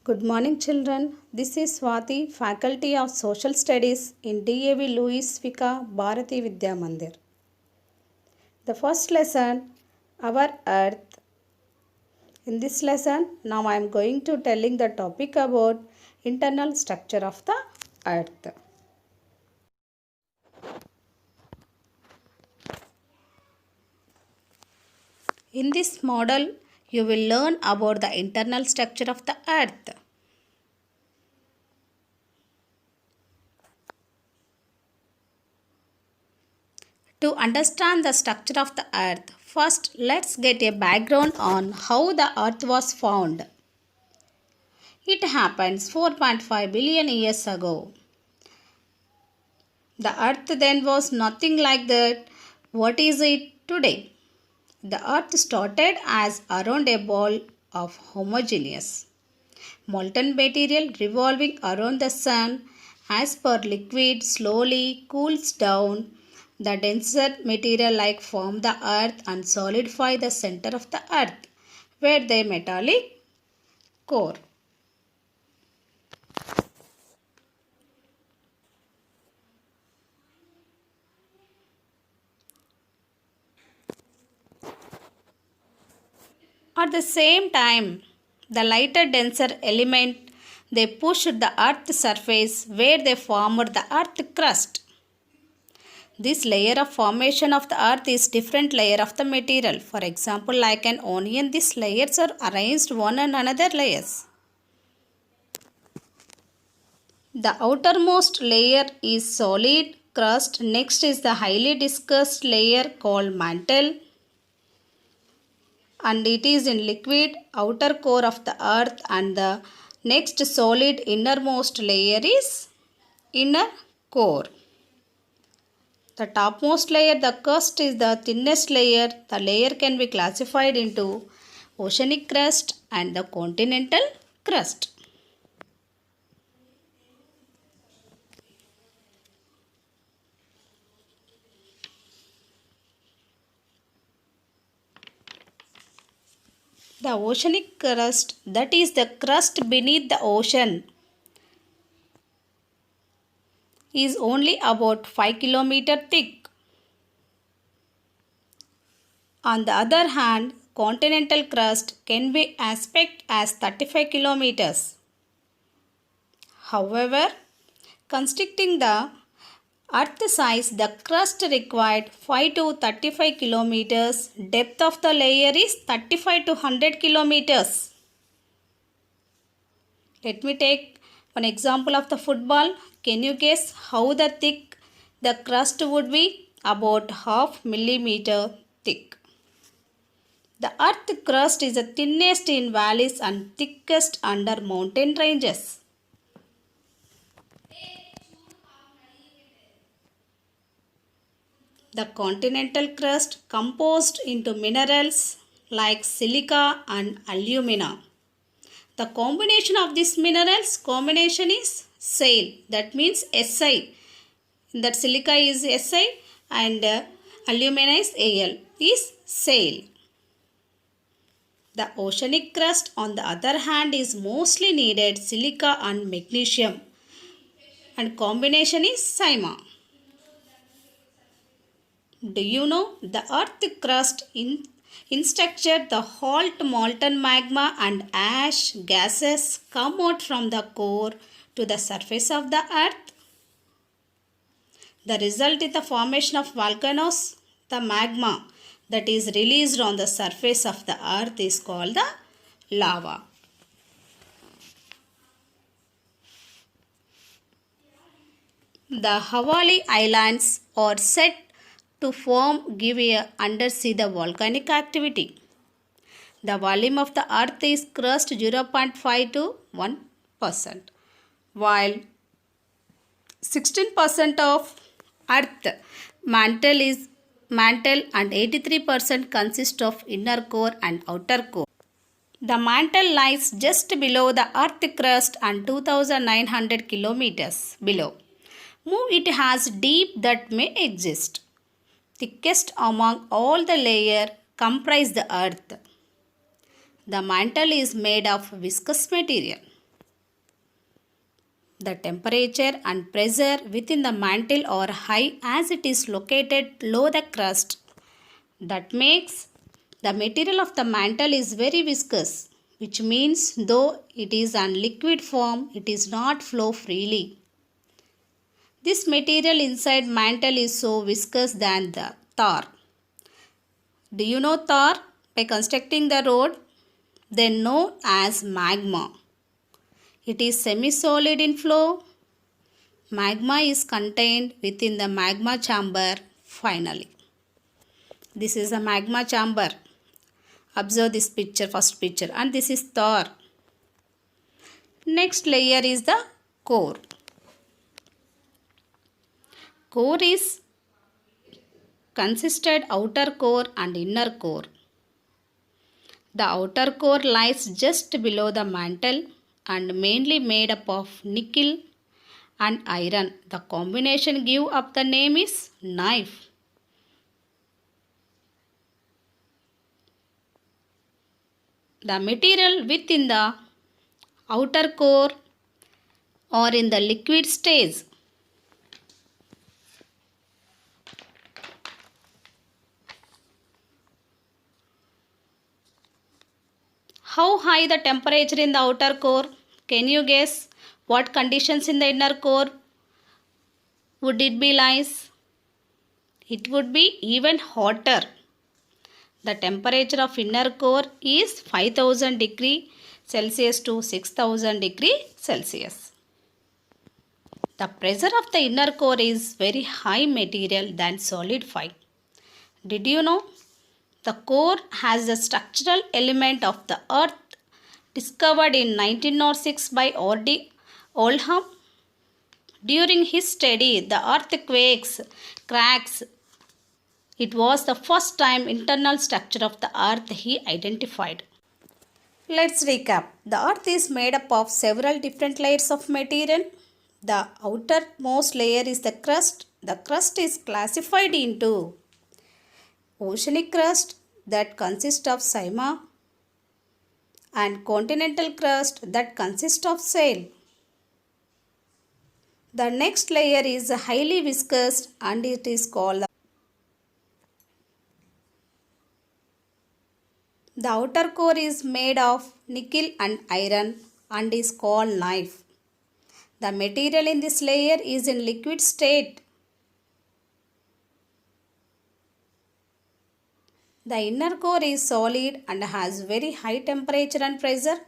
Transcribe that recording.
Good morning, children. This is Swati, Faculty of Social Studies in DAV Louis Vika Bharati Vidya Mandir. The first lesson, Our Earth. In this lesson, now I am going to telling the topic about internal structure of the Earth. In this model, you will learn about the internal structure of the Earth. To understand the structure of the Earth, first let's get a background on how the Earth was formed. It happened 4.5 billion years ago. The Earth then was nothing like that. What is it today? The Earth started as around a ball of homogeneous molten material revolving around the sun. As per liquid slowly cools down, the denser material like form the earth and solidify the center of the earth where the metallic core. At the same time, the lighter denser element they pushed the earth surface where they formed the earth crust. This layer of formation of the earth is different layer of the material. For example, like an onion, these layers are arranged one on another layers. The outermost layer is solid crust. Next is the highly discussed layer called mantle, and it is in liquid outer core of the earth, and the next solid innermost layer is inner core. The topmost layer, the crust, is the thinnest layer. The layer can be classified into oceanic crust and the continental crust. The oceanic crust, that is the crust beneath the ocean, is only about 5 km thick. On the other hand, continental crust can be aspect as 35 kilometers. However, constricting the earth size, the crust required 5 to 35 kilometers. Depth of the layer is 35 to 100 kilometers. Let me take one example of the football. Can you guess how the thick the crust would be? About half millimeter thick. The earth crust is the thinnest in valleys and thickest under mountain ranges. The continental crust composed into minerals like silica and alumina. The combination of these minerals combination is Sal. That means Si. That silica is Si and alumina is Al. Is Sal. The oceanic crust on the other hand is mostly needed silica and magnesium and combination is Sima. Do you know the earth crust in structure the hot molten magma and ash gases come out from the core to the surface of the earth? The result is the formation of volcanoes. The magma that is released on the surface of the earth is called the lava. The Hawaii Islands are said to form give a undersea the volcanic activity. The volume of the earth is crust 0.5 to 1%, while 16% of earth mantle and 83% consist of inner core and outer core. The mantle lies just below the earth crust and 2900 kilometers below. Move it has deep that may exist. Thickest among all the layer comprise the earth. The mantle is made of viscous material. The temperature and pressure within the mantle are high as it is located below the crust. That makes the material of the mantle is very viscous, which means though it is in liquid form, it is not flow freely. This material inside mantle is so viscous than the tar. Do you know tar? By constructing the road, then known as magma. It is semi-solid in flow. Magma is contained within the magma chamber finally. This is a magma chamber. Observe this picture, first picture, and this is tar. Next layer is the core. Core is consisted outer core and inner core. The outer core lies just below the mantle and mainly made up of nickel and iron. The combination give up the name is knife. The material within the outer core or in the liquid stage. How high the temperature in the outer core? Can you guess what conditions in the inner core would it be lies? It would be even hotter. The temperature of inner core is 5000 degree Celsius to 6000 degree Celsius. The pressure of the inner core is very high material than solid 5. Did you know? The core has the structural element of the earth discovered in 1906 by R.D. Oldham. During his study, the earthquakes, cracks, it was the first time internal structure of the earth he identified. Let's recap. The earth is made up of several different layers of material. The outermost layer is the crust. The crust is classified into oceanic crust that consists of sigma and continental crust that consists of shale. The next layer is highly viscous and it is called the outer core is made of nickel and iron and is called knife. The material in this layer is in liquid state. The inner core is solid and has very high temperature and pressure.